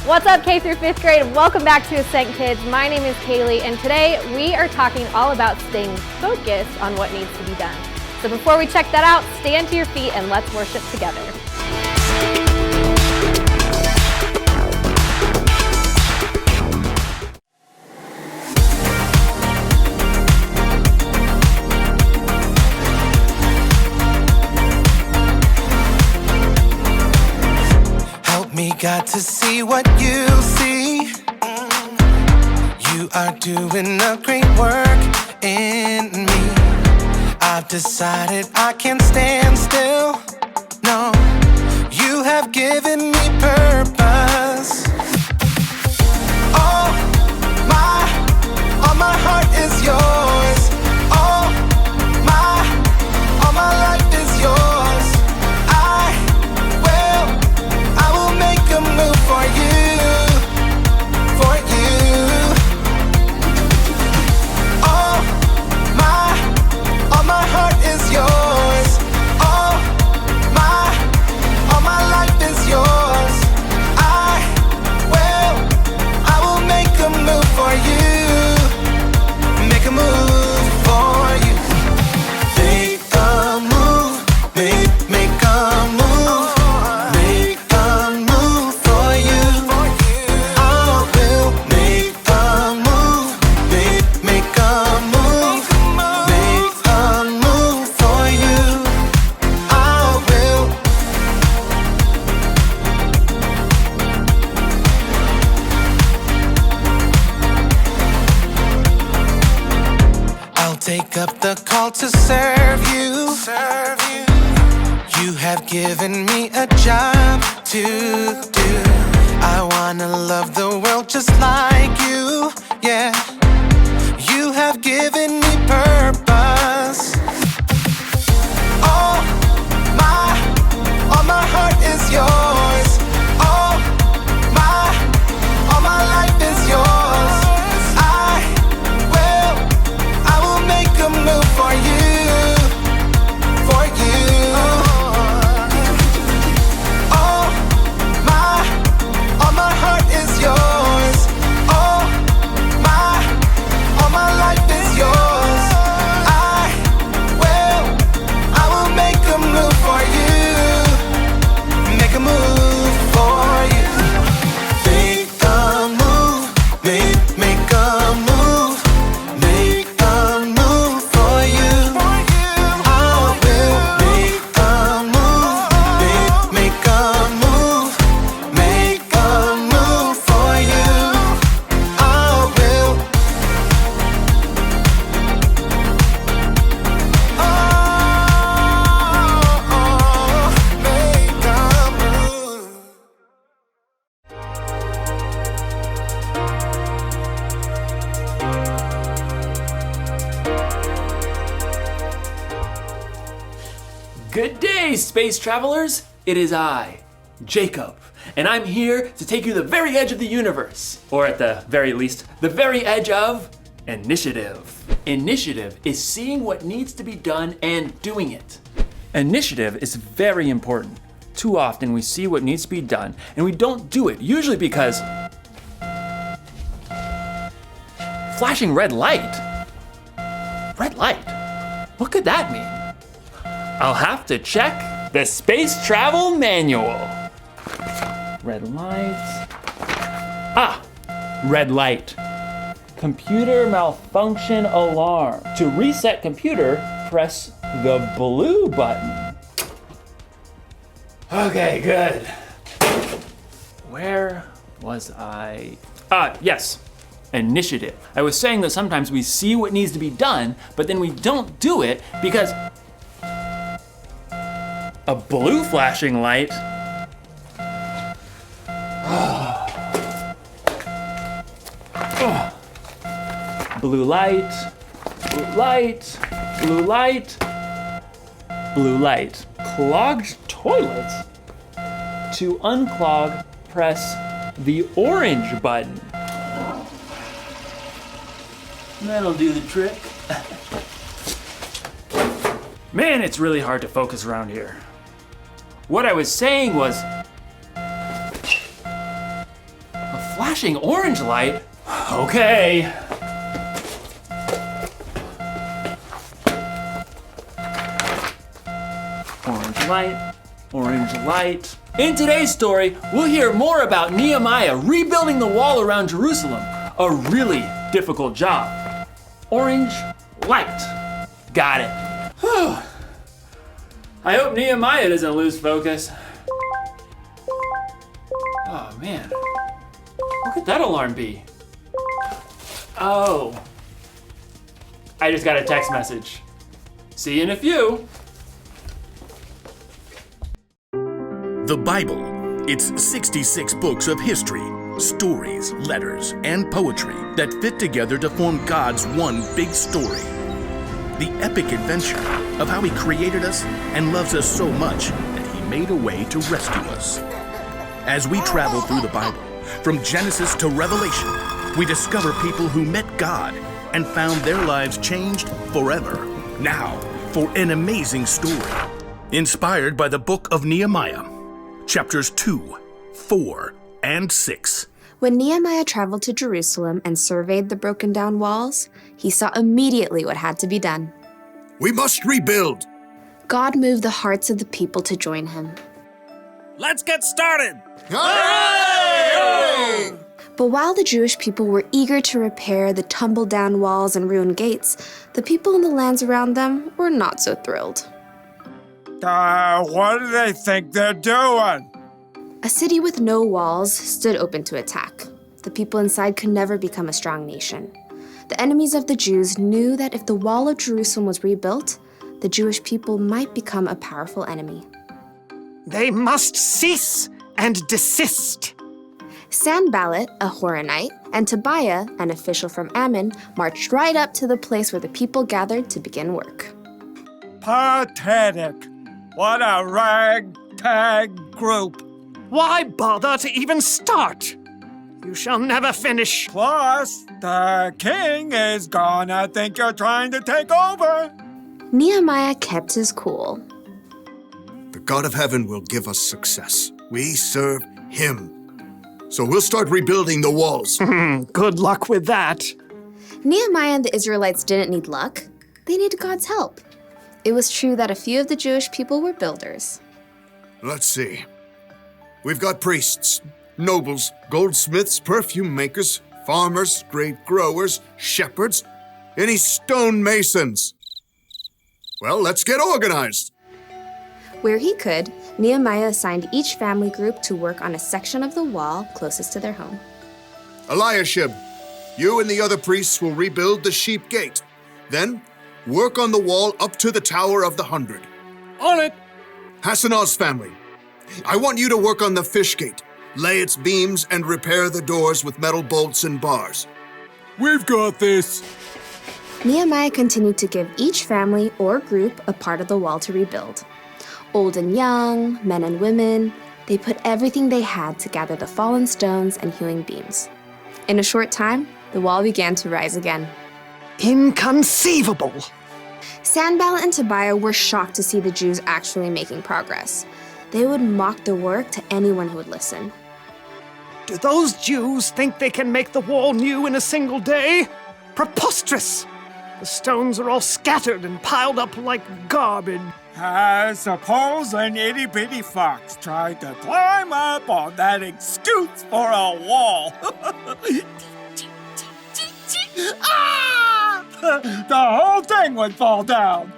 What's up, K through 5th grade? Welcome back to Ascent Kids. My name is Kaylee, and today we are talking all about staying focused on what needs to be done. So before we check that out, stand to your feet and let's worship together. Me got to see what you see. You are doing a great work in me. I've decided I can't stand still. No, you have given me purpose. All my heart is yours. All my life is yours. I will make a move for you, for you. All my heart is yours. All my life is yours. I will make a move for you, make a move for you. Make a move, make a move. Take up the call to serve you. You have given me a job to do. I wanna love the world just like you. Yeah, you have given me purpose. All my heart is yours. All my life is yours. I will make a move for you, for you. All my heart is yours. All my life is yours. I will make a move for you, make a move for you. Make a move, make a move. Make a move for you. I will make a move, make a move, make a move for you. I will. Make a move. Good day, space travelers! It is I, Jacob, and I'm here to take you to the very edge of the universe, or at the very least, the very edge of initiative. Initiative is seeing what needs to be done and doing it. Initiative is very important. Too often we see what needs to be done and we don't do it, usually because flashing red light? Red light? What could that mean? I'll have to check the space travel manual. Red light. Ah, red light. Computer malfunction alarm. To reset computer, press the blue button. Okay, good. Where was I? Yes. Initiative. I was saying that sometimes we see what needs to be done, but then we don't do it because a blue flashing light. Blue light, blue light, blue light, blue light. Clogged toilets. To unclog, press the orange button. That'll do the trick. Man, it's really hard to focus around here. What I was saying was, flashing orange light? Okay. Orange light, orange light. In today's story, we'll hear more about Nehemiah rebuilding the wall around Jerusalem. A really difficult job. Orange light. Got it. Whew. I hope Nehemiah doesn't lose focus. Oh man, what could that alarm be? Oh, I just got a text message. See you in a few. The Bible. It's 66 books of history, stories, letters, and poetry that fit together to form God's one big story. The epic adventure of how He created us and loves us so much that He made a way to rescue us. As we travel through the Bible, from Genesis to Revelation, we discover people who met God and found their lives changed forever. Now, for an amazing story, inspired by the book of Nehemiah, chapters 2, 4, and 6. When Nehemiah traveled to Jerusalem and surveyed the broken down walls, he saw immediately what had to be done. We must rebuild. God moved the hearts of the people to join him. Let's get started! Hooray! But while the Jewish people were eager to repair the tumbled down walls and ruined gates, the people in the lands around them were not so thrilled. What do they think they're doing? A city with no walls stood open to attack. The people inside could never become a strong nation. The enemies of the Jews knew that if the wall of Jerusalem was rebuilt, the Jewish people might become a powerful enemy. They must cease and desist. Sanballat, a Horonite, and Tobiah, an official from Ammon, marched right up to the place where the people gathered to begin work. Pathetic. What a ragtag group. Why bother to even start? You shall never finish. Plus, the king is gonna think you're trying to take over. Nehemiah kept his cool. The God of heaven will give us success. We serve Him. So we'll start rebuilding the walls. Good luck with that. Nehemiah and the Israelites didn't need luck. They needed God's help. It was true that a few of the Jewish people were builders. Let's see. We've got priests, nobles, goldsmiths, perfume makers, farmers, grape growers, shepherds, any stonemasons. Well, let's get organized. Where he could, Nehemiah assigned each family group to work on a section of the wall closest to their home. Eliashib, you and the other priests will rebuild the sheep gate. Then, work on the wall up to the Tower of the 100. On it. Hassanah's family, I want you to work on the fish gate, lay its beams, and repair the doors with metal bolts and bars. We've got this. Nehemiah continued to give each family or group a part of the wall to rebuild. Old and young, men and women, they put everything they had to gather the fallen stones and hewing beams. In a short time, the wall began to rise again. Inconceivable. Sanballat and Tobiah were shocked to see the Jews actually making progress. They would mock the work to anyone who would listen. Do those Jews think they can make the wall new in a single day? Preposterous! The stones are all scattered and piled up like garbage. Suppose an itty-bitty fox tried to climb up on that excuse for a wall. The whole thing would fall down.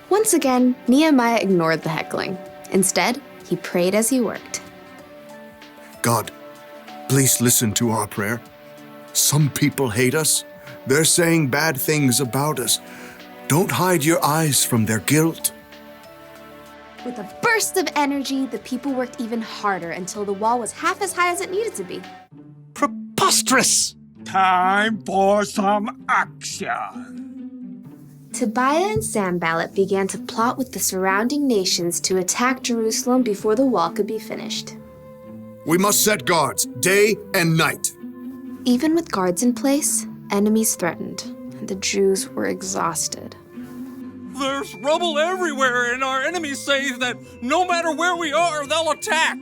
Once again, Nehemiah ignored the heckling. Instead, he prayed as he worked. God, please listen to our prayer. Some people hate us. They're saying bad things about us. Don't hide your eyes from their guilt. With a burst of energy, the people worked even harder until the wall was half as high as it needed to be. Preposterous! Time for some action. Tobiah and Sanballat began to plot with the surrounding nations to attack Jerusalem before the wall could be finished. We must set guards, day and night. Even with guards in place, enemies threatened, and the Jews were exhausted. There's rubble everywhere, and our enemies say that no matter where we are, they'll attack.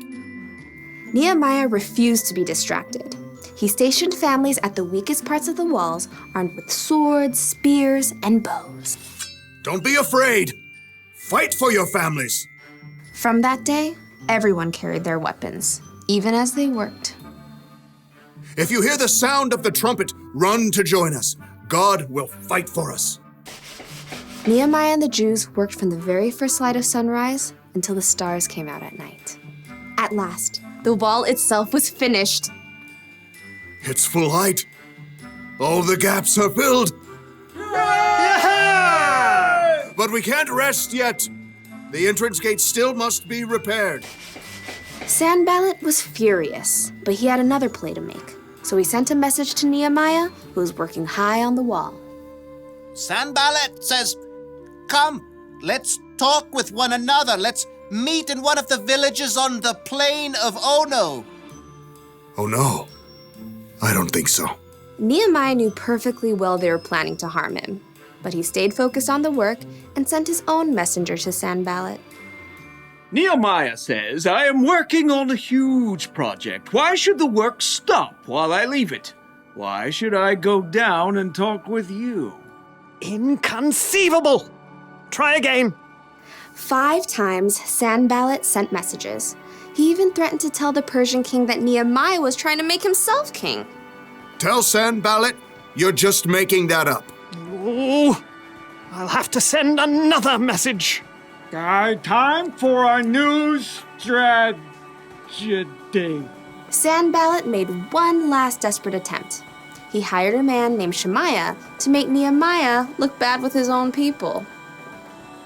Nehemiah refused to be distracted. He stationed families at the weakest parts of the walls, armed with swords, spears, and bows. Don't be afraid. Fight for your families. From that day, everyone carried their weapons, even as they worked. If you hear the sound of the trumpet, run to join us. God will fight for us. Nehemiah and the Jews worked from the very first light of sunrise until the stars came out at night. At last, the wall itself was finished. It's full height. All the gaps are filled. Yeah! But we can't rest yet. The entrance gate still must be repaired. Sanballat was furious, but he had another play to make. So he sent a message to Nehemiah, who was working high on the wall. Sanballat says, "Come, let's talk with one another. Let's meet in one of the villages on the plain of Ono." Oh no, I don't think so. Nehemiah knew perfectly well they were planning to harm him, but he stayed focused on the work and sent his own messenger to Sanballat. Nehemiah says, I am working on a huge project. Why should the work stop while I leave it? Why should I go down and talk with you? Inconceivable! Try again. 5 times, Sanballat sent messages. He even threatened to tell the Persian king that Nehemiah was trying to make himself king. Tell Sanballat you're just making that up. Oh, I'll have to send another message. Time for a new strategy. Sanballat made one last desperate attempt. He hired a man named Shemaiah to make Nehemiah look bad with his own people.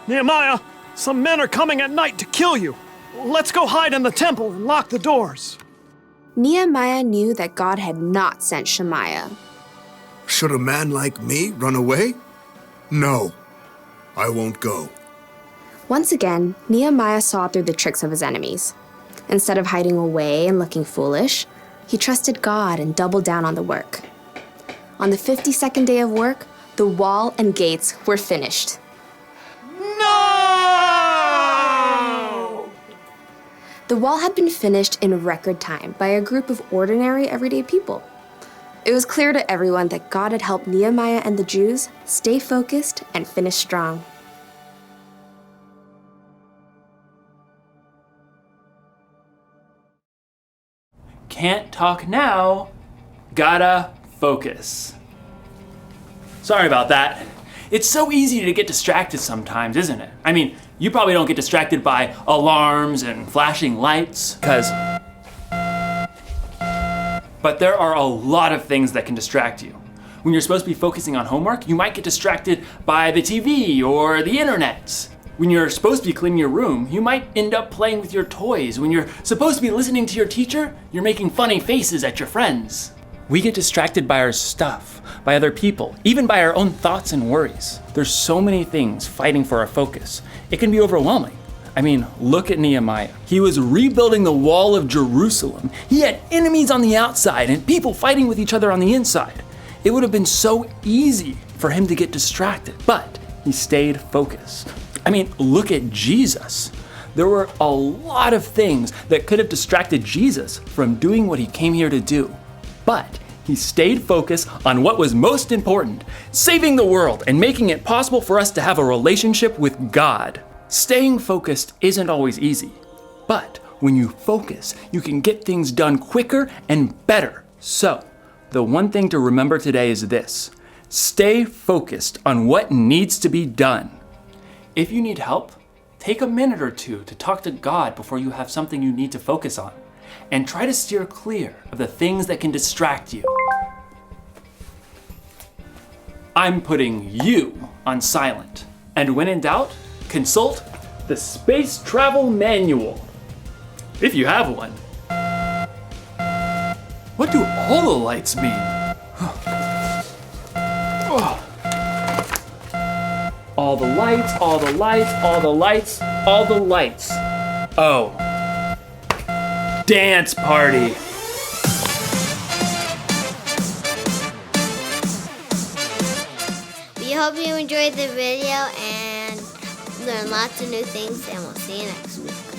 Nehemiah, some men are coming at night to kill you. Let's go hide in the temple and lock the doors. Nehemiah knew that God had not sent Shemaiah. Should a man like me run away? No, I won't go. Once again, Nehemiah saw through the tricks of his enemies. Instead of hiding away and looking foolish, he trusted God and doubled down on the work. On the 52nd day of work, the wall and gates were finished. No! The wall had been finished in record time by a group of ordinary, everyday people. It was clear to everyone that God had helped Nehemiah and the Jews stay focused and finish strong. Can't talk now, gotta focus. Sorry about that. It's so easy to get distracted sometimes, isn't it? I mean, you probably don't get distracted by alarms and flashing lights, but there are a lot of things that can distract you. When you're supposed to be focusing on homework, you might get distracted by the TV or the internet. When you're supposed to be cleaning your room, you might end up playing with your toys. When you're supposed to be listening to your teacher, you're making funny faces at your friends. We get distracted by our stuff, by other people, even by our own thoughts and worries. There's so many things fighting for our focus. It can be overwhelming. I mean, look at Nehemiah. He was rebuilding the wall of Jerusalem. He had enemies on the outside and people fighting with each other on the inside. It would have been so easy for him to get distracted, but he stayed focused. I mean, look at Jesus. There were a lot of things that could have distracted Jesus from doing what he came here to do. But he stayed focused on what was most important, saving the world and making it possible for us to have a relationship with God. Staying focused isn't always easy, but when you focus, you can get things done quicker and better. So, the one thing to remember today is this: stay focused on what needs to be done. If you need help, take a minute or two to talk to God before you have something you need to focus on, and try to steer clear of the things that can distract you. I'm putting you on silent, and when in doubt, consult the Space Travel Manual, if you have one. What do all the lights mean? All the lights, all the lights, all the lights, all the lights. Oh. Dance party. We hope you enjoyed the video and learned lots of new things, and we'll see you next week.